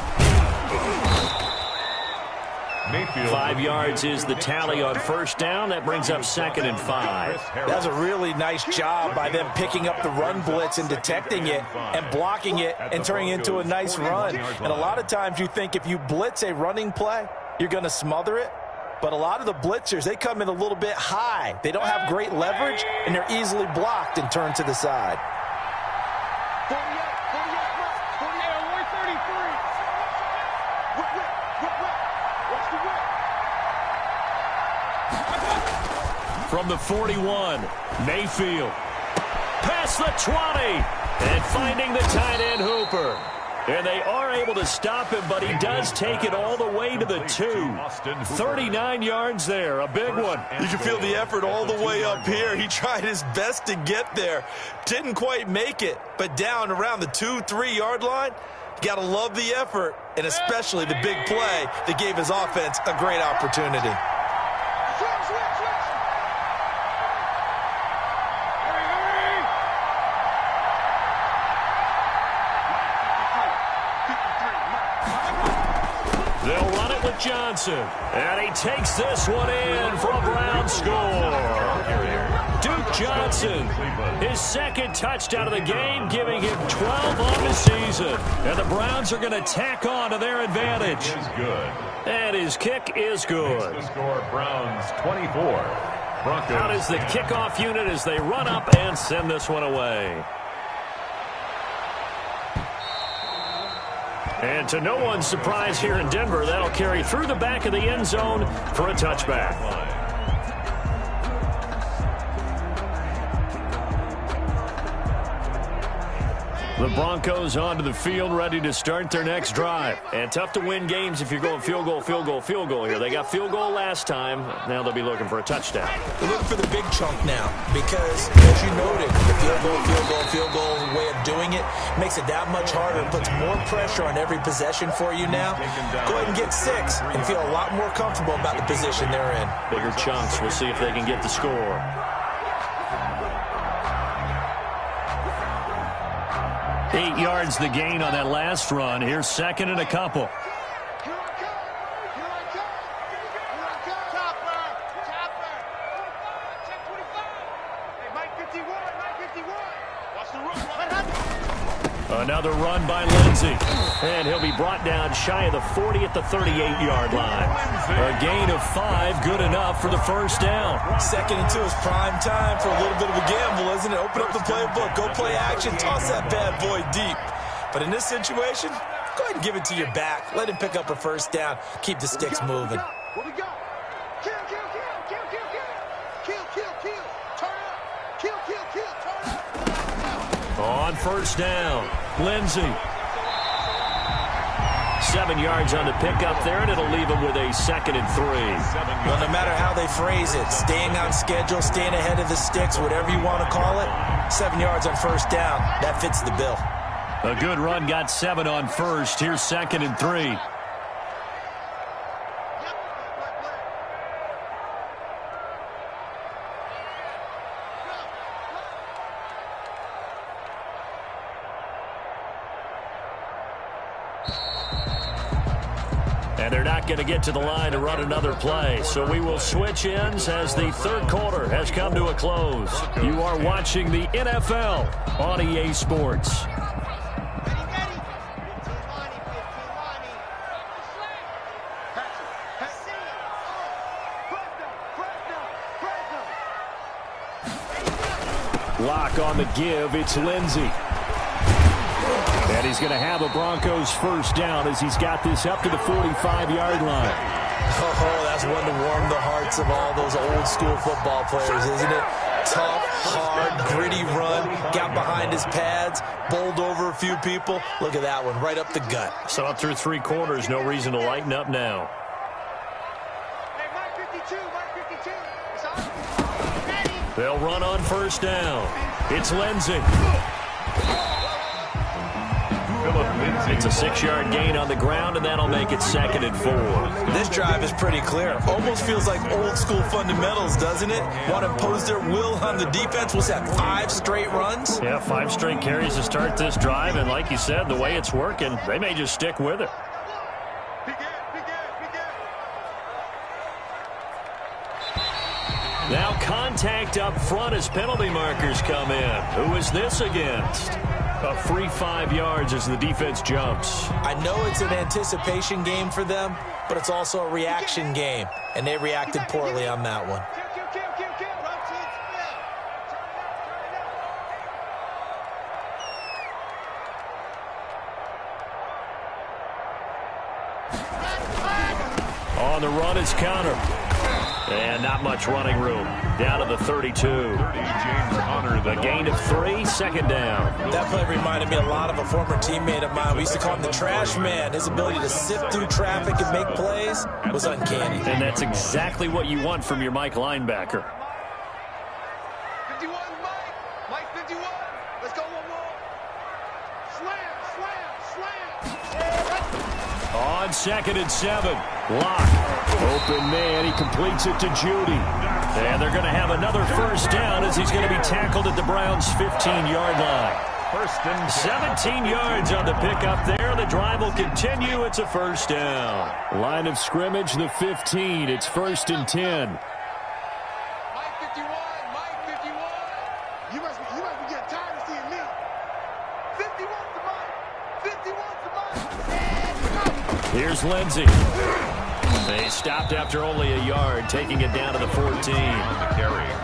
Mayfield. 5 yards is the tally on 1st down. That brings up 2nd and 5. That's a really nice job by them picking up the run blitz and detecting it and blocking it and turning it into a nice run. And a lot of times you think if you blitz a running play, you're going to smother it. But a lot of the blitzers, they come in a little bit high. They don't have great leverage, and they're easily blocked and turned to the side. 48. from the 41. Mayfield. Past the 20. And finding the tight end Hooper. And they are able to stop him, but he does take it all the way to the 2. 39 yards there, a big one. You can feel the effort all the way up here. He tried his best to get there. Didn't quite make it, but down around the 2-3 yard line, you got to love the effort, and especially the big play that gave his offense a great opportunity. They'll run it with Johnson. And he takes this one in for a Brown score. Duke Johnson, his second touchdown of the game, giving him 12 on the season. And the Browns are going to tack on to their advantage. And his kick is good. The score, Browns 24. Broncos. Out is the kickoff unit as they run up and send this one away. And to no one's surprise here in Denver, that'll carry through the back of the end zone for a touchback. The Broncos onto the field, ready to start their next drive. And tough to win games if you're going field goal, field goal, field goal here. They got field goal last time. Now they'll be looking for a touchdown. They're looking for the big chunk now because, as you noted, the field goal way of doing it makes it that much harder. It puts more pressure on every possession for you now. Go ahead and get 6 and feel a lot more comfortable about the position they're in. Bigger chunks. We'll see if they can get the score. Eight yards the gain on that last run. Here's second and a couple. Another run by Lindsey. And he'll be brought down shy of the 40 at the 38-yard line. A gain of 5, good enough for the first down. Second and 2 is prime time for a little bit of a gamble, isn't it? Open up the playbook, go play action, toss that bad boy deep. But in this situation, go ahead and give it to your back. Let him pick up a first down. Keep the sticks moving. What we got? Kill, kill, kill, kill, kill, kill. Kill, kill, kill. Turn up. Kill, kill, kill. Turn up. On first down, Lindsey. 7 yards on the pickup there, and it'll leave him with a second and 3. Well, no matter how they phrase it, staying on schedule, staying ahead of the sticks, whatever you want to call it, 7 yards on first down, that fits the bill. A good run, got 7 on first. Here's second and 3. And they're not going to get to the line to run another play. So we will switch ends as the third quarter has come to a close. You are watching the NFL on EA Sports. Lock on the give. It's Lindsey. And he's going to have a Broncos first down as he's got this up to the 45-yard line. Oh, that's one to warm the hearts of all those old-school football players, isn't it? Tough, hard, gritty run. Got behind his pads, bowled over a few people. Look at that one, right up the gut. So up through 3 quarters, no reason to lighten up now. Hey, Mike 52, Mike 52. It's on. They'll run on first down. It's Lindsey. It's a 6-yard gain on the ground, and that'll make it second and 4. This drive is pretty clear. Almost feels like old-school fundamentals, doesn't it? Want to impose their will on the defense. What's that, 5 straight runs? Yeah, 5 straight carries to start this drive, and like you said, the way it's working, they may just stick with it. Now contact up front as penalty markers come in. Who is this against? A free 5 yards as the defense jumps. I know it's an anticipation game for them, but it's also a reaction game, and they reacted poorly on that one. On the run, it's counter. And not much running room. Down to the 32. A gain of 3, second down. That play reminded me a lot of a former teammate of mine. We used to call him the trash man. His ability to sift through traffic and make plays was uncanny. And that's exactly what you want from your Mike linebacker. 51, Mike 51. Let's go one more. Slam. On 2nd and 7. Lock. Open man. He completes it to Judy. And they're going to have another first down as he's going to be tackled at the Browns' 15-yard line. First and 17 yards on the pickup there. The drive will continue. It's a first down. Line of scrimmage, the 15. It's 1st and 10. Mike 51. You must be getting tired of seeing me. 51's the Mike. 51's the Mike. Here's Lindsey. They stopped after only a yard, taking it down to the 14.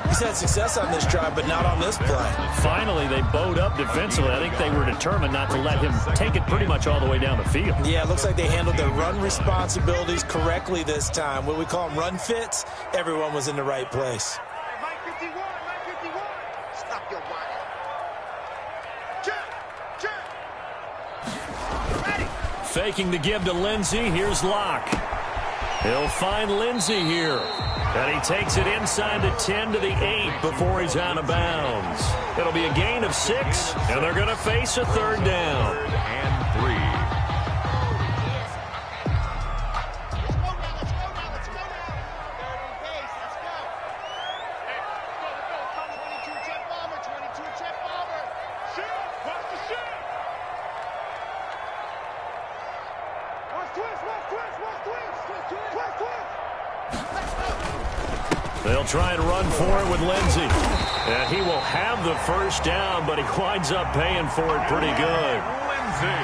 He's had success on this drive, but not on this play. Finally, they bowed up defensively. I think they were determined not to let him take it pretty much all the way down the field. Yeah, it looks like they handled their run responsibilities correctly this time. What we call them run fits, everyone was in the right place. Mike 51. Stop your whining. Check. Ready. Faking the give to Lindsey. Here's Locke. He'll find Lindsey here. And he takes it inside the 10 to the 8 before he's out of bounds. It'll be a gain of 6, and they're going to face a third down. And 3. Let's go now. Third and pace. Let's go. Hey, let's go. 22 check bomber. Shoot. Watch the shoot. Watch twist. They'll try and run for it with Lindsey. And he will have the first down, but he winds up paying for it pretty good.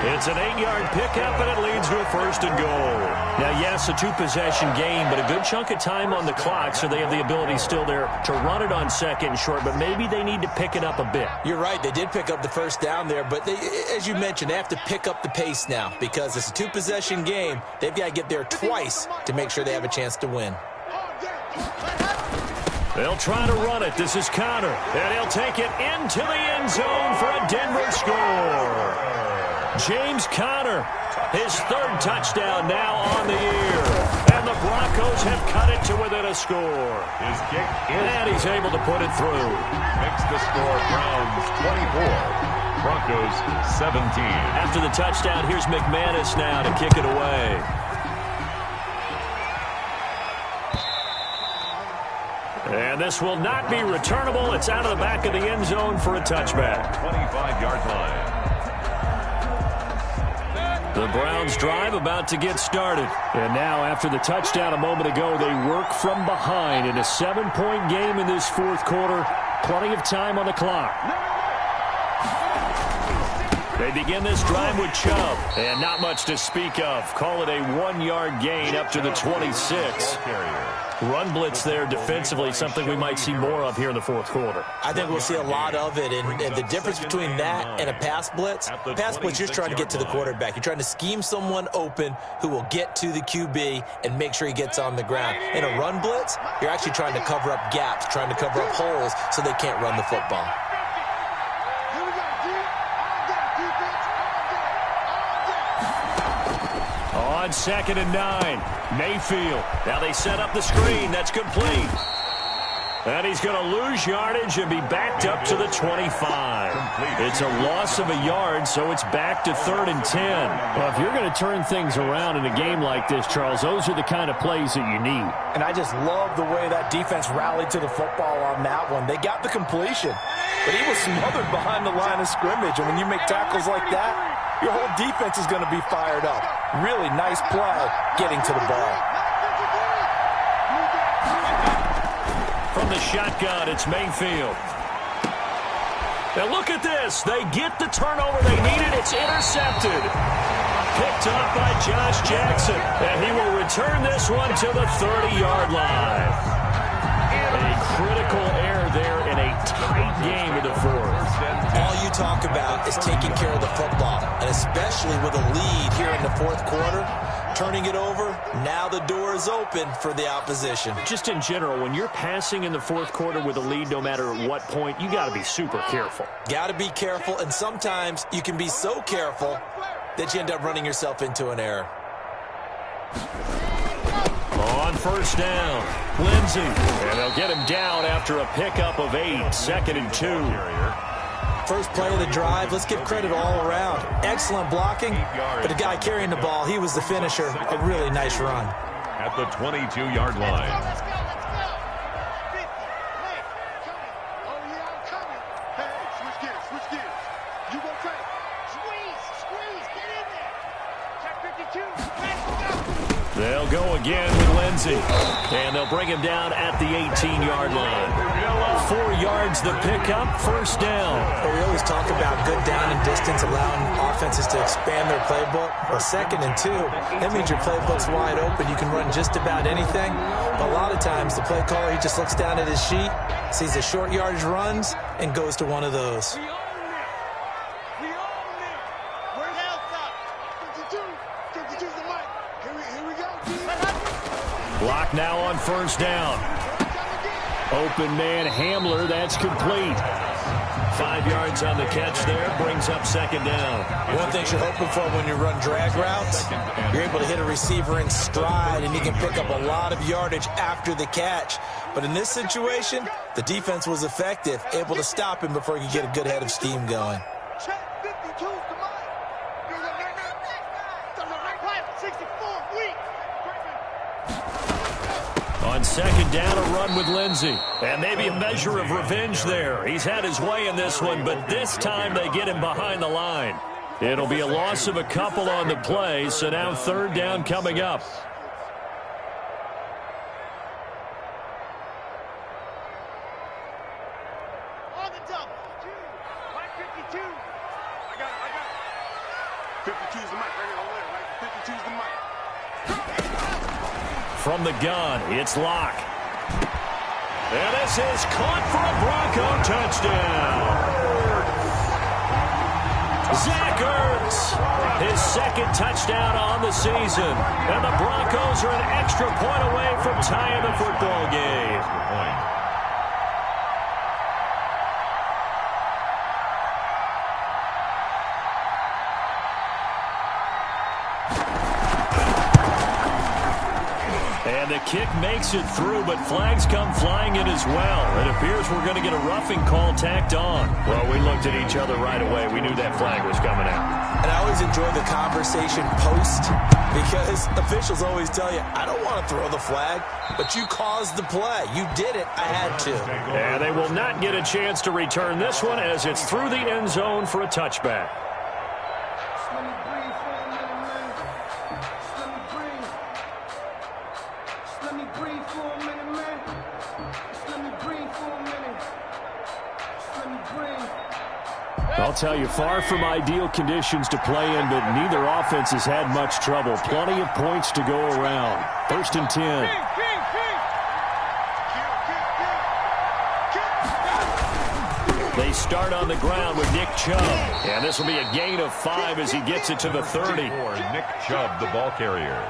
It's an 8-yard pickup, and it leads to a 1st and goal. Now, yes, a 2-possession game, but a good chunk of time on the clock, so they have the ability still there to run it on 2nd and short, but maybe they need to pick it up a bit. You're right. They did pick up the first down there, but as you mentioned, they have to pick up the pace now because it's a 2-possession game. They've got to get there twice to make sure they have a chance to win. They'll try to run it. This is Connor, and he'll take it into the end zone for a Denver score. James Conner, his 3rd touchdown now on the year. And the Broncos have cut it to within a score. His kick is And he's able to put it through. makes the score Browns 24, Broncos 17. After the touchdown, here's McManus now to kick it away. And this will not be returnable. It's out of the back of the end zone for a touchback. 25-yard line. The Browns drive about to get started. And now, after the touchdown a moment ago, they work from behind in a 7-point game in this 4th quarter. Plenty of time on the clock. They begin this drive with Chubb. And not much to speak of. Call it a 1-yard gain up to the 26. Run blitz there defensively, something we might see more of here in the 4th quarter. I think we'll see a lot of it, and the difference between that and a pass blitz, you're just trying to get to the quarterback. You're trying to scheme someone open who will get to the QB and make sure he gets on the ground. In a run blitz, you're actually trying to cover up gaps, trying to cover up holes so they can't run the football. On 2nd and 9, Mayfield. Now they set up the screen. That's complete. And he's going to lose yardage and be backed up to the 25. It's a loss of a yard, so it's back to 3rd and 10. Well, if you're going to turn things around in a game like this, Charles, those are the kind of plays that you need. And I just love the way that defense rallied to the football on that one. They got the completion, but he was smothered behind the line of scrimmage. And when you make tackles like that, your whole defense is going to be fired up. Really nice play getting to the ball. From the shotgun, it's Mayfield. Now look at this. They get the turnover they needed. It's intercepted. Picked up by Josh Jackson. And he will return this one to the 30-yard line. A critical error there in a tight game in the 4th. All you talk about is taking care of the football, and especially with a lead here in the 4th quarter, Turning it over, now the door is open for the opposition. Just in general, when you're passing in the fourth quarter with a lead, no matter at what point, you got to be super careful. Got to be careful, and sometimes you can be so careful that you end up running yourself into an error. On first down, Lindsey. And they'll get him down after a pickup of 8, 2nd and 2. First play of the drive, let's give credit all around. Excellent blocking, but the guy carrying the ball, he was the finisher. A really nice run. At the 22-yard line. Let's go. 50. Hey, coming. Oh, yeah, I'm coming. Hey, switch gears. You go track. Squeeze. Get in there. Check 52. Let's go. They'll go again with Lindsey. And they'll bring him down at the 18-yard line. 4 yards the pickup, first down. Well, we always talk about good down and distance, allowing offenses to expand their playbook. Well, 2nd and 2, that means your playbook's wide open. You can run just about anything. But a lot of times, the play caller, he just looks down at his sheet, sees the short yardage runs, and goes to one of those. We own them. Where's the 52? 52's the mic. Here we go. Block now on first down. Open man Hamler, that's complete. 5 yards on the catch there, brings up 2nd down. One thing you're hoping for when you run drag routes, you're able to hit a receiver in stride, and you can pick up a lot of yardage after the catch. But in this situation, the defense was effective, able to stop him before he could get a good head of steam going. Check 52's the mic. Does it right play? 64 weak. On 2nd down, a run with Lindsey. And maybe a measure of revenge there. He's had his way in this one, but this time they get him behind the line. It'll be a loss of a couple on the play, so now 3rd down coming up. On the double. Right 52. I got it. 52's the mic right over there, right? 52's the mic. From the gun, it's Locke. And this is caught for a Bronco touchdown. Zach Ertz, his 2nd touchdown on the season. And the Broncos are an extra point away from tying the football game. And the kick makes it through, but flags come flying in as well. It appears we're going to get a roughing call tacked on. Well, we looked at each other right away. We knew that flag was coming out. And I always enjoy the conversation post, because officials always tell you, I don't want to throw the flag, but you caused the play. You did it. I had to. And they will not get a chance to return this one as it's through the end zone for a touchback. I'll tell you, far from ideal conditions to play in, but neither offense has had much trouble. Plenty of points to go around. 1st and 10. They start on the ground with Nick Chubb. And this will be a gain of 5 as he gets it to the 30. Nick Chubb, the ball carrier.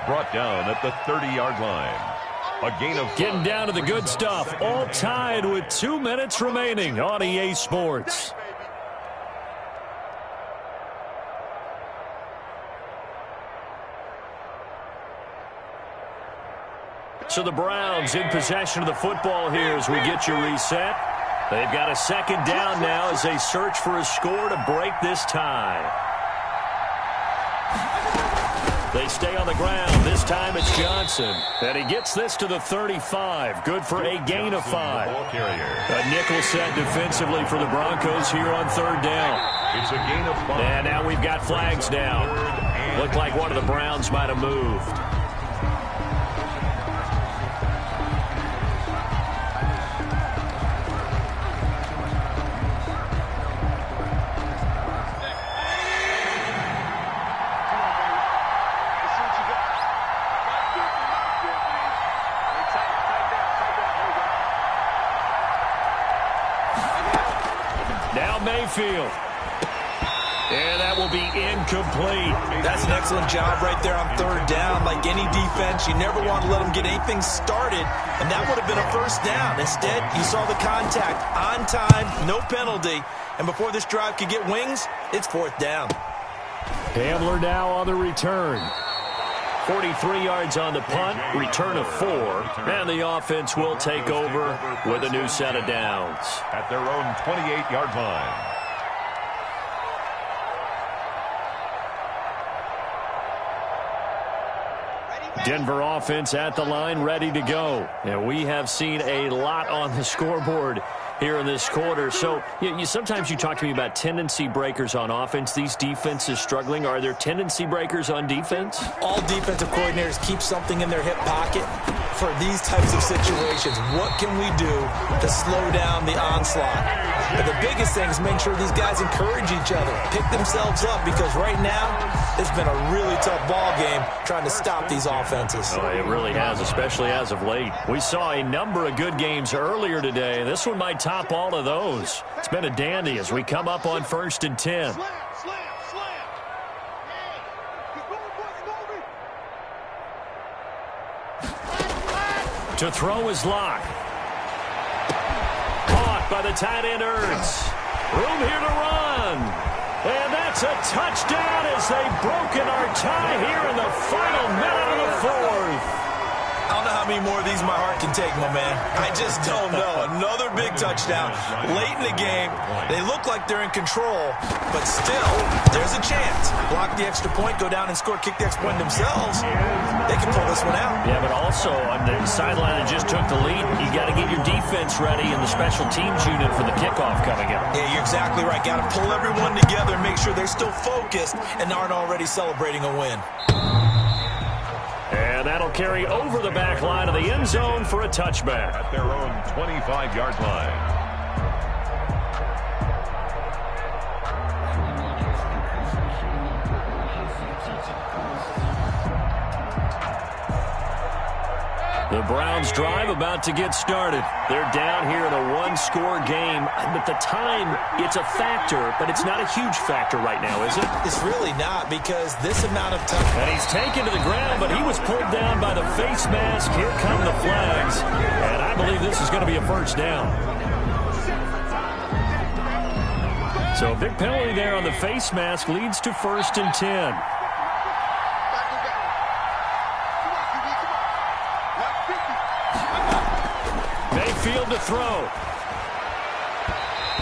Brought down at the 30-yard line. A gain of 5. Getting down to the good stuff. All tied with 2 minutes remaining on EA Sports. So the Browns in possession of the football here as we get you reset. They've got a 2nd down now as they search for a score to break this tie. They stay on the ground. This time it's Johnson. And he gets this to the 35. Good for a gain of 5. A nickel set defensively for the Broncos here on 3rd down. It's a gain of 5. And now we've got flags down. Looked like one of the Browns might have moved. Mayfield. And that will be incomplete. That's an excellent job right there on third down. Like any defense, you never want to let them get anything started, and that would have been a first down. Instead, you saw the contact on time, no penalty, and before this drive could get wings, it's fourth down. Hamler now on the return. 43 yards on the punt, return of 4, and the offense will take over with a new set of downs. At their own 28-yard line. Denver offense at the line, ready to go. And we have seen a lot on the scoreboard here in this quarter. So sometimes you talk to me about tendency breakers on offense. These defenses struggling. Are there tendency breakers on defense? All defensive coordinators keep something in their hip pocket for these types of situations. What can we do to slow down the onslaught? But the biggest thing is make sure these guys encourage each other, pick themselves up, because right now it's been a really tough ball game trying to stop these offenses. Oh, it really has, especially as of late. We saw a number of good games earlier today. This one might top all of those. It's been a dandy as we come up on 1st and 10. Slam. Hey, keep going, boys, To throw is Locke. Caught by the tight end Ertz. Room here to run. And that's a touchdown as they've broken our tie here in the final minute of the fourth. I don't know how many more of these my heart can take, my man. I just don't know. Another big touchdown late in the game. They look like they're in control, but still, there's a chance. Block the extra point, go down and score, kick the extra point themselves. They can pull this one out. Yeah, but also on the sideline that just took the lead, you got to get your defense ready and the special teams unit for the kickoff coming up. Yeah, you're exactly right. Got to pull everyone together and make sure they're still focused and aren't already celebrating a win. And that'll carry over the back line of the end zone for a touchback. At their own 25-yard line. The Browns drive about to get started. They're down here in a one-score game. But the time, it's a factor, but it's not a huge factor right now, is it? It's really not, because this amount of time. And he's taken to the ground, but he was pulled down by the face mask. Here come the flags. And I believe this is going to be a first down. So a big penalty there on the face mask leads to 1st and 10. Mayfield to throw.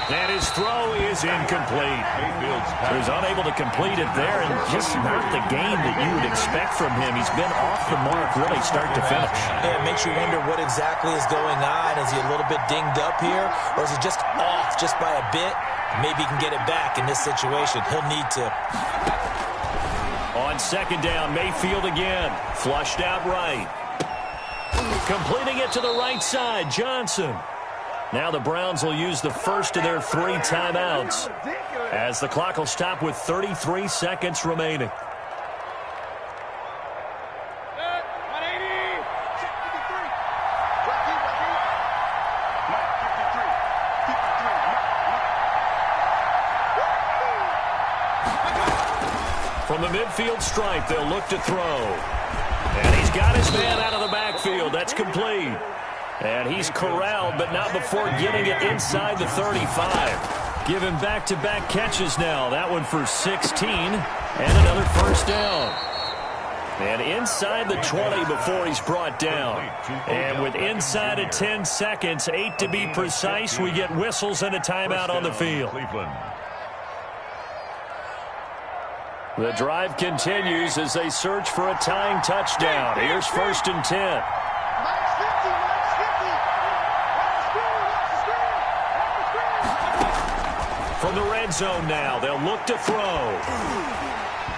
And his throw is incomplete. He was unable to complete it there, and just not the game that you would expect from him. He's been off the mark really start to finish. Yeah, it makes you wonder what exactly is going on. Is he a little bit dinged up here, or is he just off just by a bit? Maybe he can get it back in this situation. He'll need to. On 2nd down, Mayfield again. Flushed out right. Completing it to the right side, Johnson. Now the Browns will use the first of their 3 timeouts as the clock will stop with 33 seconds remaining. From the midfield stripe, they'll look to throw. And he's got his man out of the backfield. That's complete. And he's corralled, but not before getting it inside the 35. Give him back-to-back catches now. That one for 16 and another first down. And inside the 20 before he's brought down. And with inside of 10 seconds, 8 to be precise, we get whistles and a timeout on the field. The drive continues as they search for a tying touchdown. Here's 1st and 10. From the red zone now, they'll look to throw.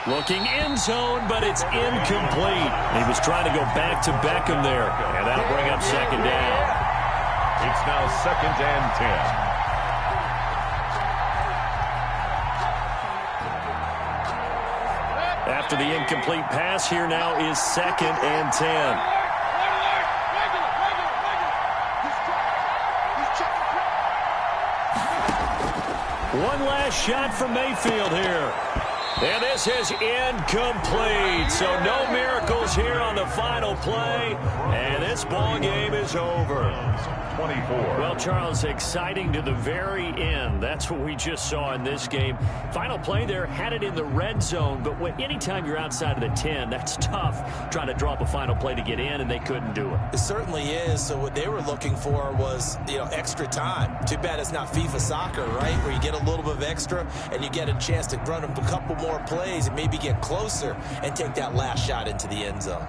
Looking end zone, but it's incomplete. He was trying to go back to Beckham there, and that'll bring up 2nd down. It's now 2nd and 10. After the incomplete pass, here now is 2nd and 10. One last shot from Mayfield here. And this is incomplete. So no miracles here on the final play. And this ball game is over. 24. Well, Charles, exciting to the very end. That's what we just saw in this game. Final play there, had it in the red zone. But anytime you're outside of the 10, that's tough trying to drop a final play to get in, and they couldn't do it. It certainly is. So what they were looking for was, extra time. Too bad it's not FIFA soccer, right, where you get a little bit of extra and you get a chance to run a couple more plays and maybe get closer and take that last shot into the end zone.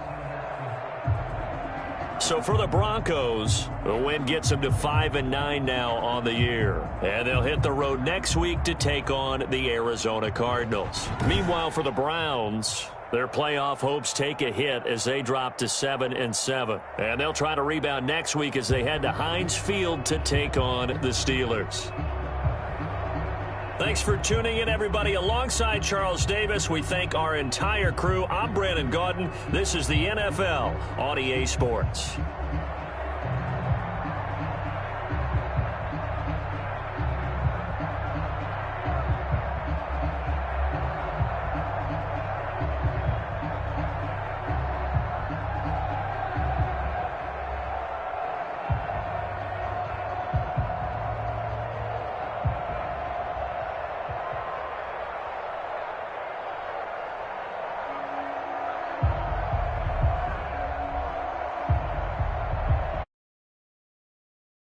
So for the Broncos, the win gets them to 5-9 now on the year. And they'll hit the road next week to take on the Arizona Cardinals. Meanwhile, for the Browns, their playoff hopes take a hit as they drop to 7-7. And they'll try to rebound next week as they head to Heinz Field to take on the Steelers. Thanks for tuning in, everybody. Alongside Charles Davis, we thank our entire crew. I'm Brandon Gaudin. This is the NFL on EA Sports.